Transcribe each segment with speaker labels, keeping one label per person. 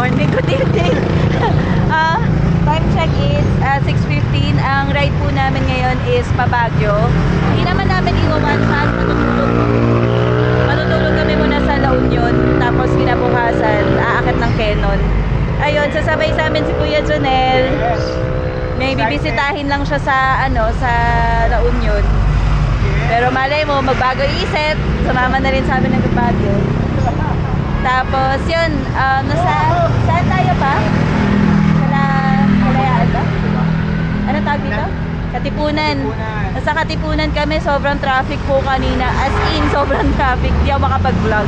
Speaker 1: morning, good evening. Time check is 6:15. Ang ride po namin ngayon is pa Baguio. Hindi naman namin iwawan saan matutulog kami muna sa La Union. Tapos kinabukasan, aakit ng Quezon. Ayun, sasabay sa amin si Kuya Jonel. May bibisitahin lang siya sa sa La Union. Pero malay mo, magbago isip. Sumama na rin sa amin ng Baguio. Tapos yun, saan tayo pa? Kalayaan ba? Ano tawag dito? Katipunan. Nasa Katipunan kami, sobrang traffic po kanina. As in, sobrang traffic. Di ako makapag-vlog.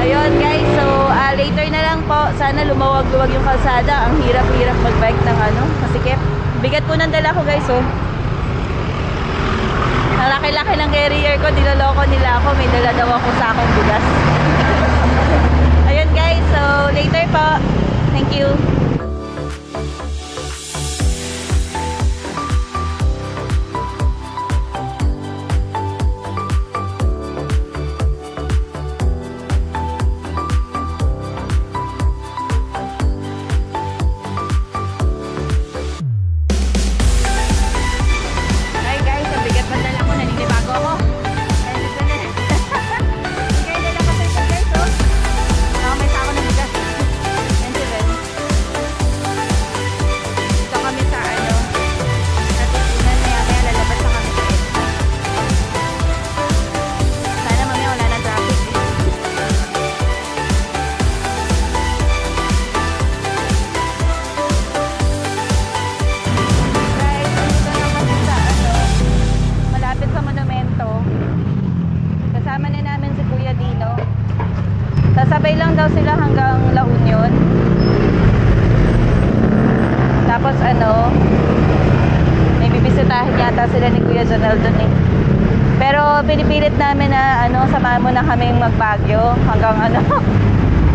Speaker 1: Ayun guys, so later na lang po. Sana lumawag-luwag yung kalsada. Ang hirap-hirap mag-bike ng masikip. Bigat po ng dala ko guys, oh. Ang laki-laki ng carrier ko, niloloko nila ako. May dala daw ako sa akong bigas. Ayun guys, so later po. Thank you. Sasabay lang daw sila hanggang La Union. Tapos may bibisitahin yata sila ni Kuya Jonel dun eh. Pero pinipilit namin na samahan mo na kami mag-Baguio hanggang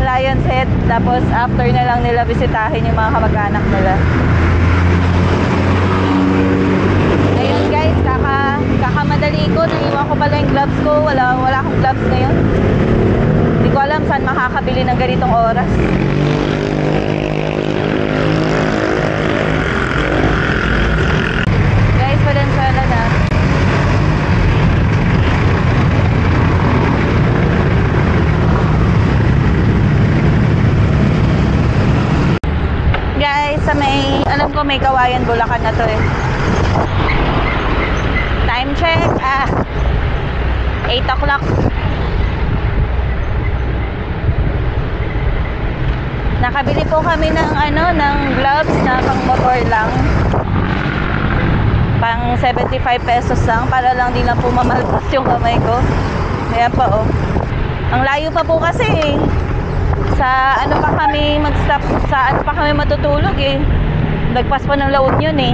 Speaker 1: Lion's Head. Tapos after na lang nila bisitahin yung mga kamag-anak nila. Ayun guys, kakamadali ko. Naiwan ko pala yung gloves ko. Wala akong gloves ngayon. Hindi ko alam saan makakabili ng ganitong oras. Guys, Valenzuela na. Guys, alam ko may Kawayan, Bulacan na to eh. Time check, 8 o'clock. Nakabili po kami ng ng gloves na pang motor lang. Pang 75 pesos lang para lang di lang po mamalpas yung kamay ko. Kaya pa oh. Ang layo pa po kasi eh. Sa pa kami mag-stop, sa pa kami matutulog eh. Nagpas pa ng La Union eh.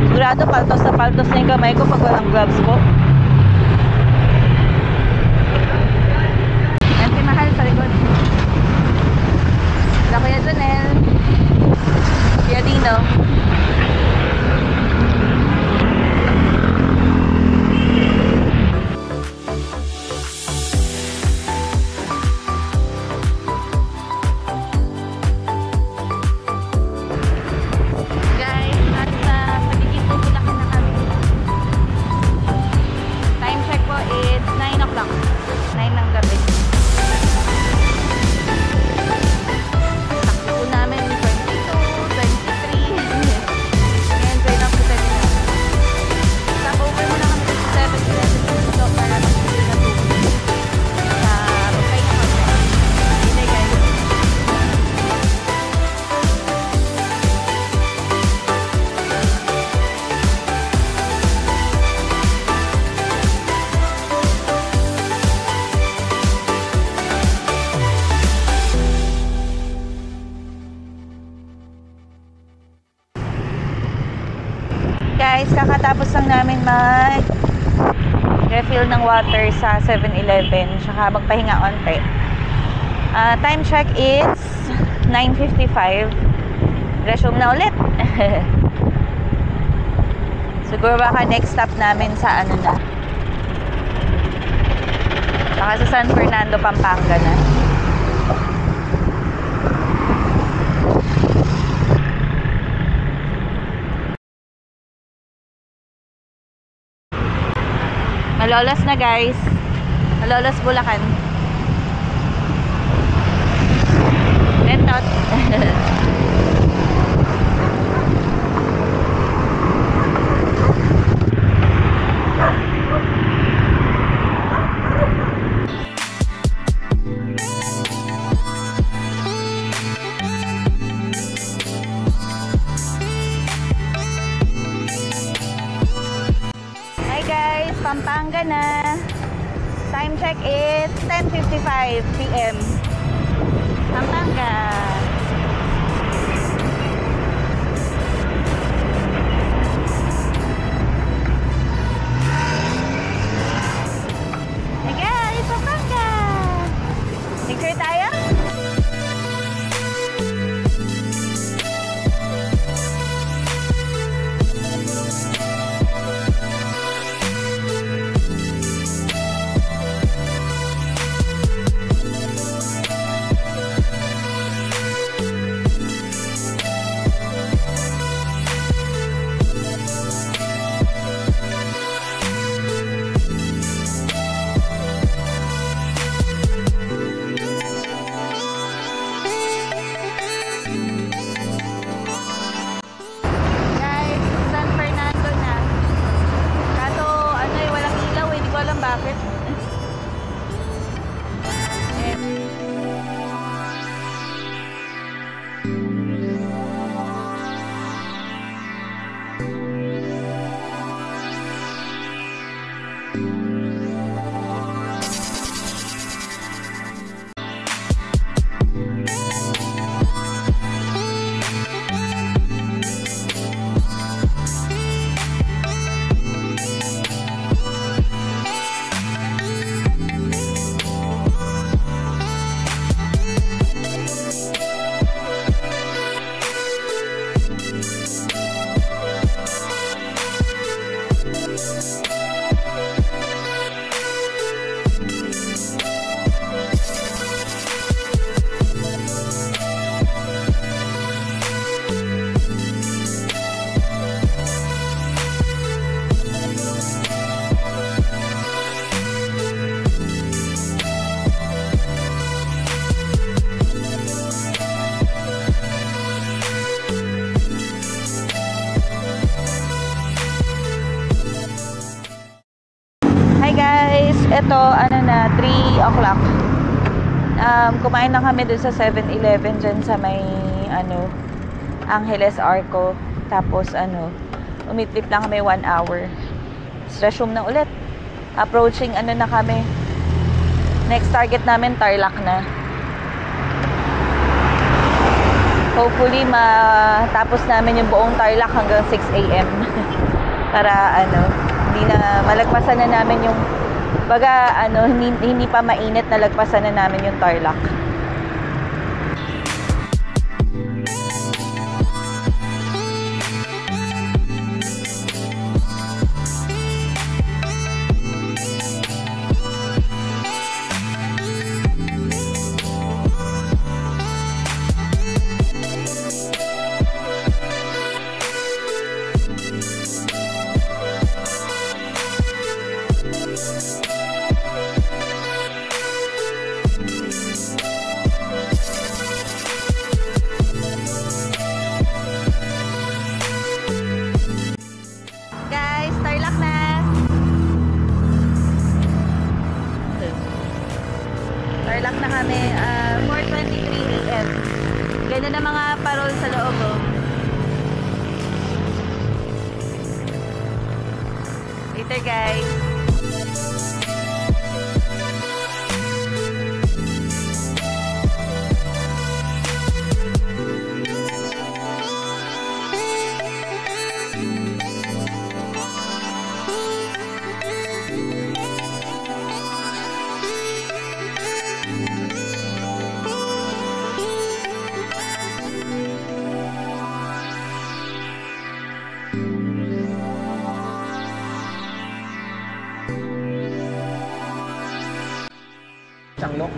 Speaker 1: Sigurado paltos na yung kamay ko pag walang gloves po. Yan si Mahal sa likod. Kuya Jonel, Kuya Dino. Guys, nasa paligid po Bulacan na kami. Time check po is 9 o'clock. 9 ng gabi. Namin 22, 23. Enjoy lang po tayo. Stop over muna kami sa 7-Eleven dito para mag-enjoy na po. Magpahinga kami. Hindi guys. Guys, kakatapos lang namin mag-refill ng water sa 7-Eleven, saka magpahinga onte. Time check is 9:55. Resume na ulit. Siguro baka next stop namin sa baka sa San Fernando, Pampanga na. Malolos na guys. Malolos Bulacan. Bentot. Pampanga na. Time check is 10:55 PM. Pampanga. Hey guys, Pampanga. Picture tayo? Bakit? Ito, ano na, 3 o'clock. Kumain na kami dun sa 7-Eleven dyan sa may, Angeles Arco. Tapos, umitrip lang kami 1 hour. Resume na ulit. Approaching, na kami. Next target namin, Tarlac na. Hopefully, matapos namin yung buong Tarlac hanggang 6 AM. Para, hindi na malagpasan na namin yung baga, hindi pa mainit na lagpasan na namin yung Tarlac. Tarlac na kami, 4:23 AM. Ganda na mga parol sa loob, oh. Later, guys.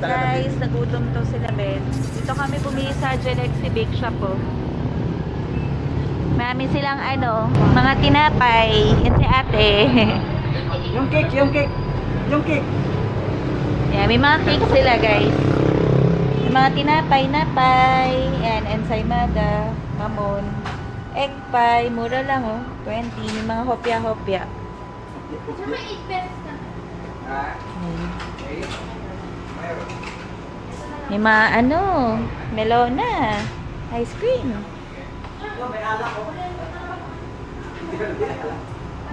Speaker 1: Guys, nagutom to sila, Ben. Dito kami bumili sa Gelexi Bake Shop, oh. Marami silang mga tinapay. Yan si ate.
Speaker 2: Yung cake. Yung cake.
Speaker 1: Yeah, may mga cake sila guys. May mga tinapay. Yan, ensaymada, mamon, egg pie, mura lang oh. 20. May mga hopya-hopya.
Speaker 3: Tsaka 8 pesos na.
Speaker 1: May mga ano, melona, ice cream.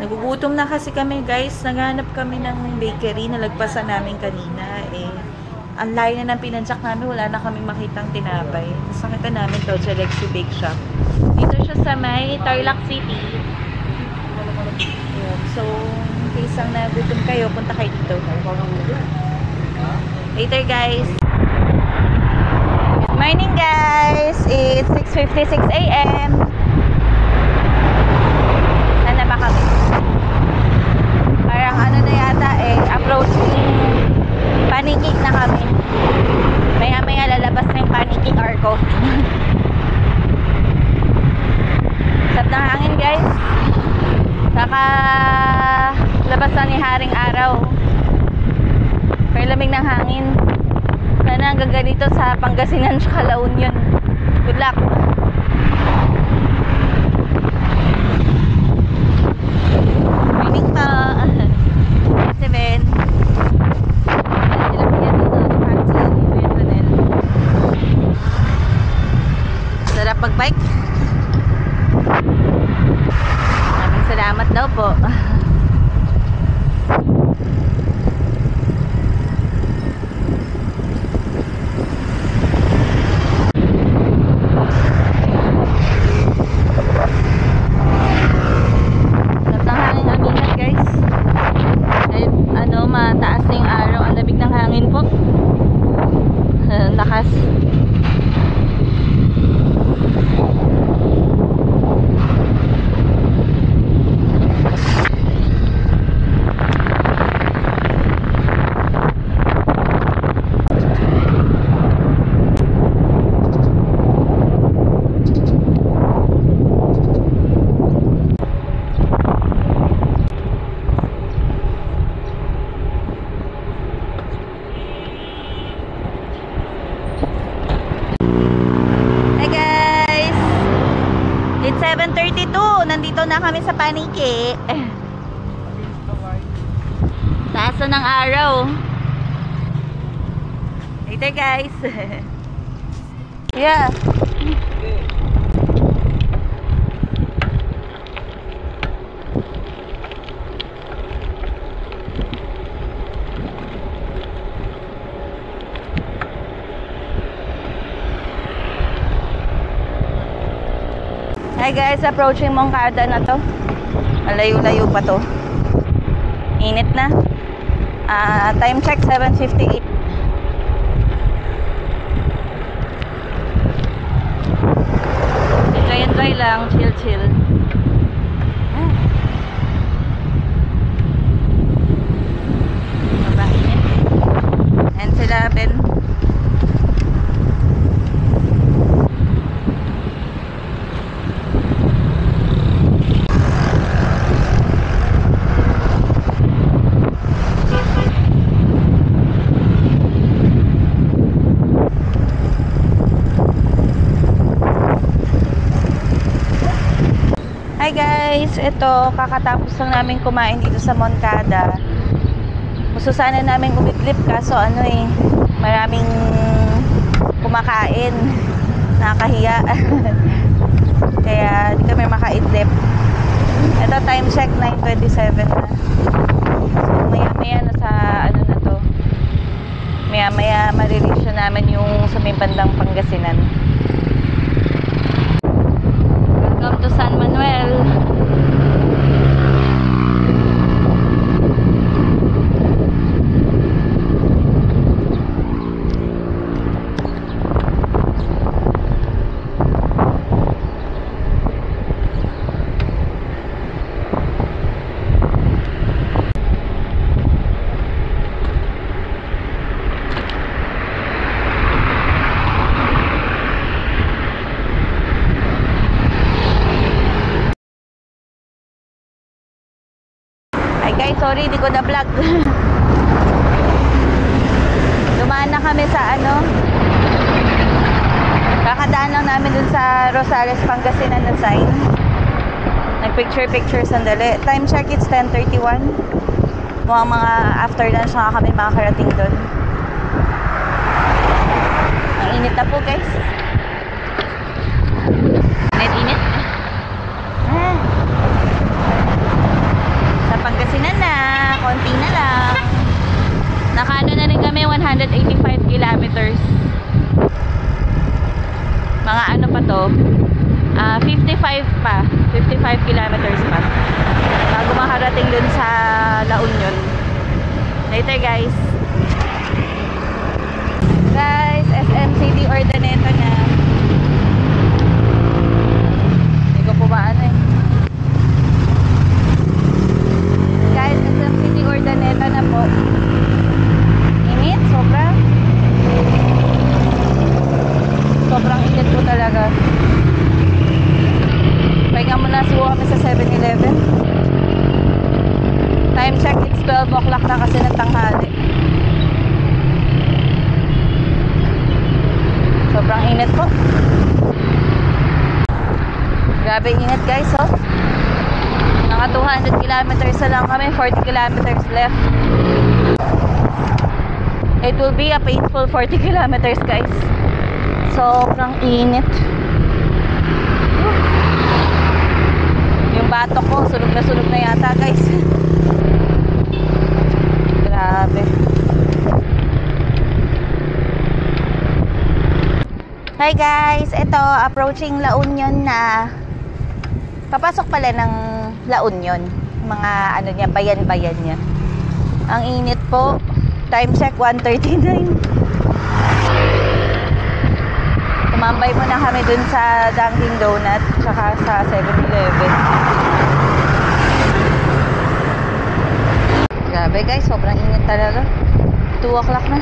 Speaker 1: Nagugutom na kasi kami guys. Naghanap kami ng bakery na lagpasan namin kanina. Ang layo na ng pinansak namin. Wala na kaming makitang tinapay. Tapos nakita namin to sa Lexi Bake Shop. Dito siya sa may Tarlac City. Yun. So, in case ang nagutom kayo, punta kayo dito. Later guys. Good morning guys. It's 6:56 a.m. Sana ba kami? Parang ano na yata approaching Paniking na kami. Maya lalabas na yung Paniking Arco. Sarap ng hangin guys. Saka labas na ni Haring Araw. Pero lamig ng hangin. Sana hanggang ganito sa Pangasinan tsaka La Union. Good luck. Morning pa. 7. Sarap mag-bike. Maraming salamat daw po. Mataas na yung araw, ang labig ng hangin po. Lakas. It's 7:32. Nandito na kami sa Paniki. Taas na ng araw. Later guys. Yeah. Hi guys, approaching Moncada na to. Malayo-layo pa to. Init na. Time check 7:58. Enjoy lang, chill. Mabahinit. And sila Ben. Hi guys, ito kakatapos lang namin kumain dito sa Moncada. Gusto sana namin umidlip kaso maraming kumakain. Nakakahiya. Kaya di kami makaidlip. Ito time check 9:27 na. So maya nasa na to. Maya marireach na namin yung sa may bandang Pangasinan. Welcome to San Manuel. Guys, sorry, di ko na vlog. Dumaan na kami sa ano, kakadaan lang namin dun sa Rosales, Pangasinan na sign. Nag-picture sandali. Time check, it's 10:31. Mukhang mga after lunch na kami makakarating dun. Ang init na po, guys. Init. Sa Pangasinan na, konti na lang. Nakaano na rin kami, 185 kilometers. Mga ano pa to? 55 kilometers pa. Bago makarating dun sa La Union. Later, guys. Guys, SM City Urdaneta na. Hindi ko po maano eh. Guys, SM City Urdaneta na po. Init, sobrang init po talaga. Pahinga muna, suwa kami sa 7-Eleven. Time check, it's 12 o'clock na kasi ng tanghali. Sobrang init po. Grabe init, guys, oh. Mga 200 kilometers na lang kami, 40 kilometers left. It will be a painful 40 kilometers, guys. Sobrang init. Yung batok ko, sunog na yata, guys. Grabe. Hi guys, ito approaching La Union na. Papasok pala ng La Union. Mga ano niya, bayan-bayan niya. Ang init po. Time check 1:39. Tumambay muna kami dun sa Dunkin Donut tsaka sa 7-Eleven. Grabe guys, sobrang init talaga. 2 o'clock na.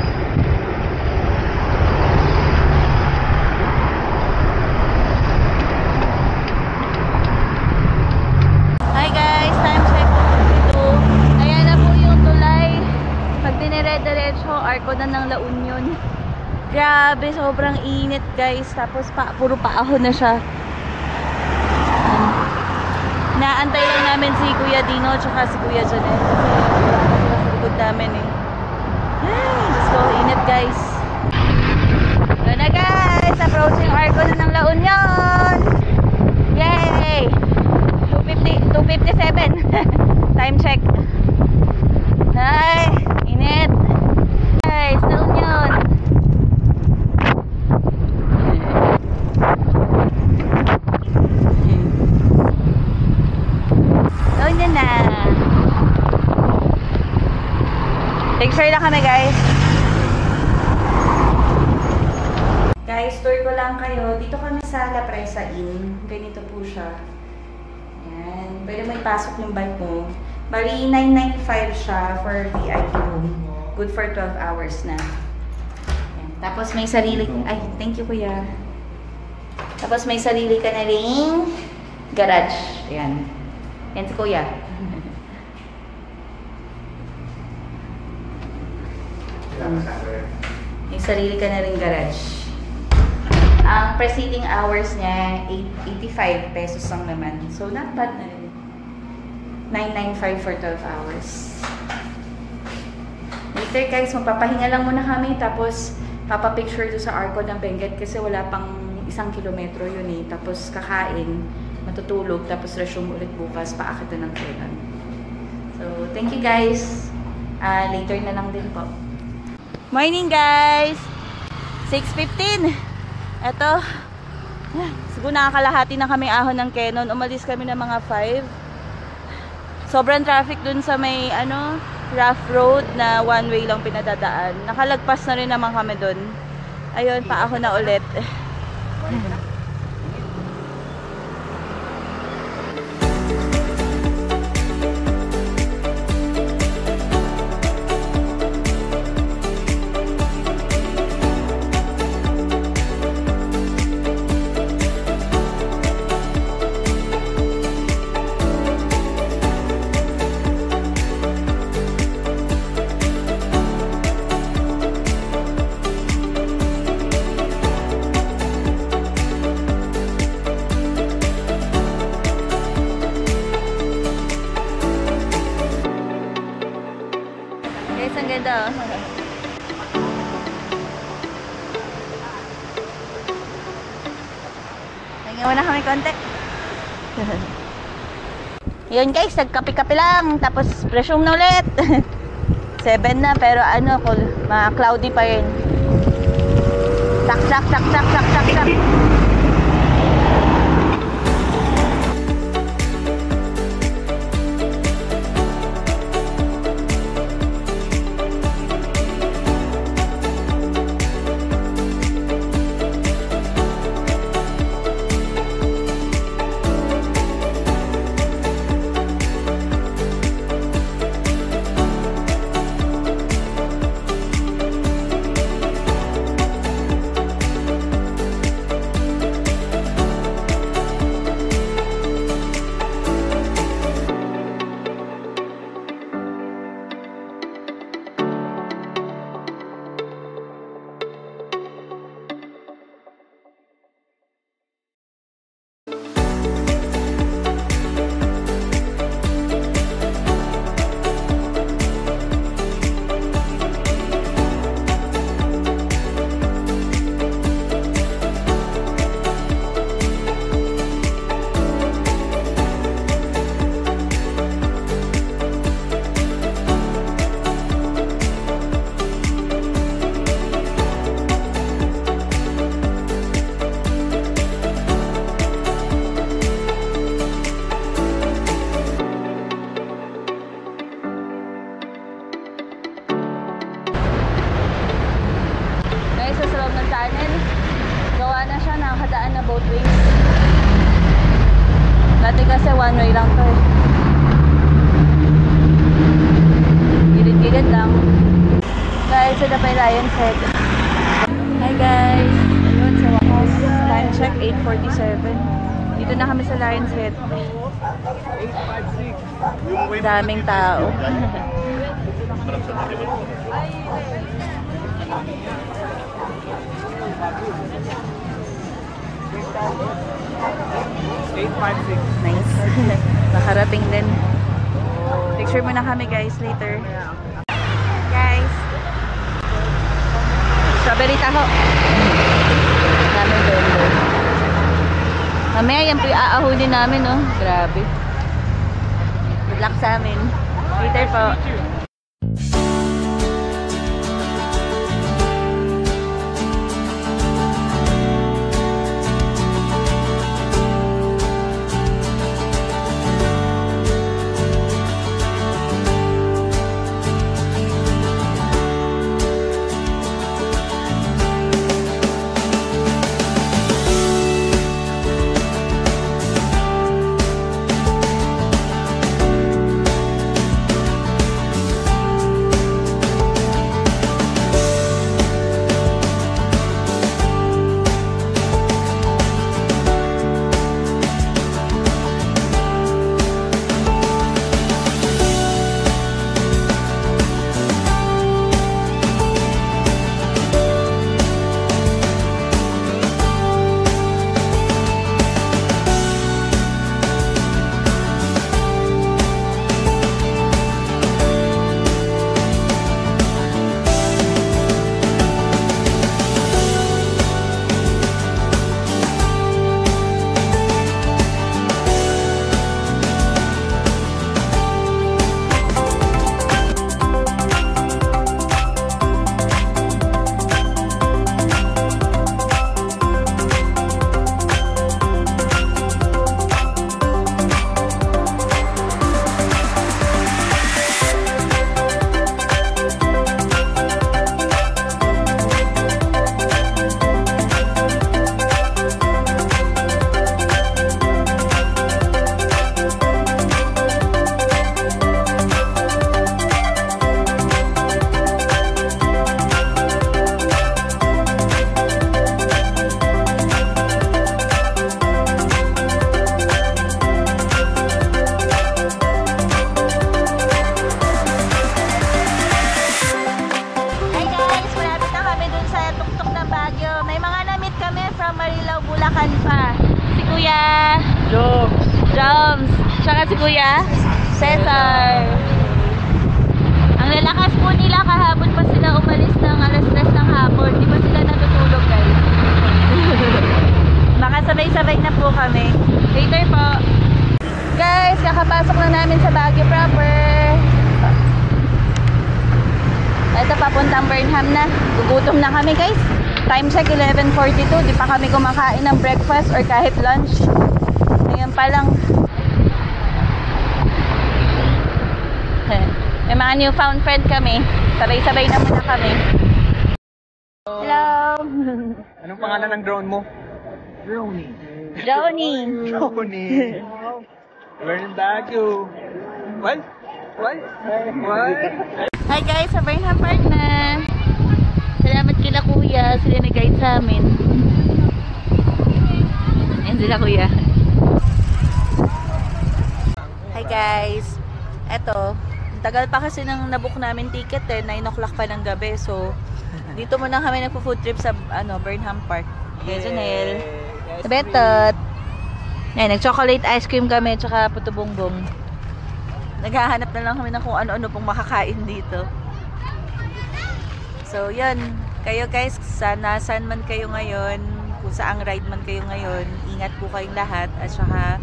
Speaker 1: Hi guys, time check 2. Ayan na po yung tulay. Pag dinire-diretso, arko na ng La Union. Grabe, sobrang init guys. Tapos puro paahon na siya. Naantay lang namin si Kuya Dino tsaka si Kuya Janelle. Kasi wala na sila sa likod namin eh. Ay, Diyos ko, init guys. Doon na guys, approaching arko na ng La Union. Yay! 2:57. Time check. Ay, init. Guys, La Union. Doon na. Picture lang kami guys. Guys, tour ko lang kayo. Dito kami sa La Presa Inn. Ganito po siya. Ayan. Pwede mo ipasok yung bike mo. Bali, 995 siya for VIP room. Good for 12 hours na. Ayan. Tapos may sarili... Ay, thank you kuya. Tapos may sarili ka na ring garage. Ayan. Yan si kuya. May sarili ka na ring garage. Ang preceding hours niya, 85 pesos lang naman. So, not bad na rin. 995 for 12 hours. Later guys, magpapahinga lang muna kami. Tapos, papapicture doon sa Arco ng Benguet kasi wala pang 1 kilometro yun eh. Tapos, kakain, matutulog, tapos resume ulit bukas, paakit na ng Quezon. So, thank you guys. Later na lang din po. Morning guys! 6:15. Eto. Siguro nakakalahati na kami ahon ng Quezon. Umalis kami ng mga 5. Sobrang traffic dun sa may rough road na one way lang pinadadaan. Nakalagpas na rin naman kami dun. Ayun, paahon na ulit. Pahinga muna kami konti. Yun guys, nagkape-kape lang. Tapos resume na ulit. 7 na pero ano, cloudy pa rin. Sak. Both ways. Dati kasi one way lang to eh. Gilid-gilid lang. Guys, ito pa yung Lion's Head. Hi guys! Ayun, sa wakas. Time check, 8:47. Dito na kami sa Lion's Head. Daming tao. Nice. Nakarating din. Picture muna kami guys later. Guys. Strawberry taho. Daming vendor. Mamaya yan po yung aahulin namin, no? Grabe. Good luck sa amin. Later po. Joms. Tsaka si Kuya Cesar. Ang lalakas po nila, kahapon pa sila umalis ng alas 3 ng hapon. Di ba sila natutulog, guys? Makasabay Sabay-sabay na po kami. Later po. Guys, kakapasok na namin sa Baguio proper. Ito, papuntang Burnham na. Gugutom na kami, guys. Time check, 11:42. Di pa kami kumakain ng breakfast or kahit lunch. Ngayon pa lang. May mga newfound friend kami. Sabay-sabay na muna kami. Hello!
Speaker 2: Anong pangalan ng drone mo? Drone.
Speaker 1: Johnny!
Speaker 2: Johnny. We're in Baguio. What? What? What?
Speaker 1: Hi guys, sa Burnham Park na. Salamat kila kuya, sila nag-guide sa amin. Ayan sila kuya. Hi guys. Eto, ang tagal pa kasi nang nabook namin ticket 9 o'clock pa ng gabi. So, dito muna kami nagpo-food trip sa Burnham Park. Kaya Janelle. Sa Betot. Ayan, nag-chocolate ice cream kami tsaka puto bongbong. Naghahanap na lang kami ng kung ano-ano pong makakain dito. So, yun. Kayo guys, sana saan man kayo ngayon, kung saang ride man kayo ngayon, ingat po kayong lahat. At saka,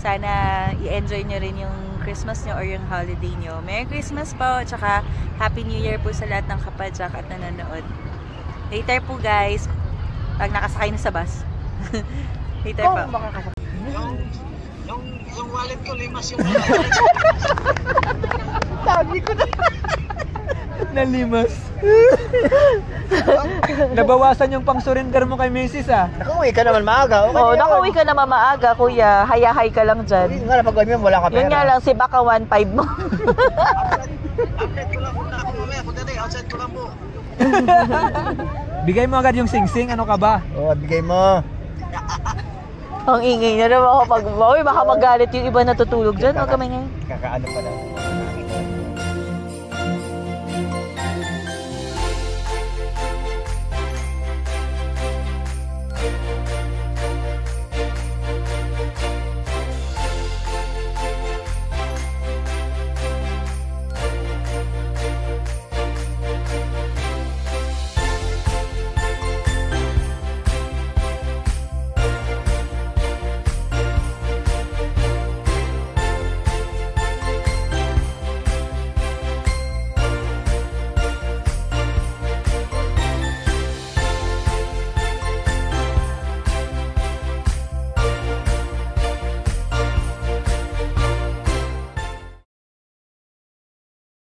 Speaker 1: sana i-enjoy nyo rin yung Christmas nyo or yung holiday nyo. Merry Christmas po. At saka, Happy New Year po sa lahat ng kapadyak at nanonood. Later po guys, pag nakasakay na sa bus. Later po.
Speaker 2: Yung wallet ko, limas yung wallet. Sabi ko na. Nalimas. Nabawasan yung pang-surrender mo kay Mrs. ah.
Speaker 4: Nakauwi ka naman maaga. Okay
Speaker 1: Oh,
Speaker 4: na
Speaker 1: nakauwi ka naman maaga, kuya. Hayahay ka lang dyan.
Speaker 4: yun. Nga na pag-uwi mo, wala ka pera.
Speaker 1: Yun nga lang, si baka 1.5 mo.
Speaker 4: Update ko lang kung ako mamaya. Kung dati, outside ko lang po.
Speaker 2: Bigay mo agad yung sing-sing, ano ka ba?
Speaker 4: Oo, bigay mo.
Speaker 1: Ang ingay na naman ako pag... Uy, baka magalit yung iba natutulog dyan. Huwag kami ngayon.
Speaker 4: Kakaano pa lang.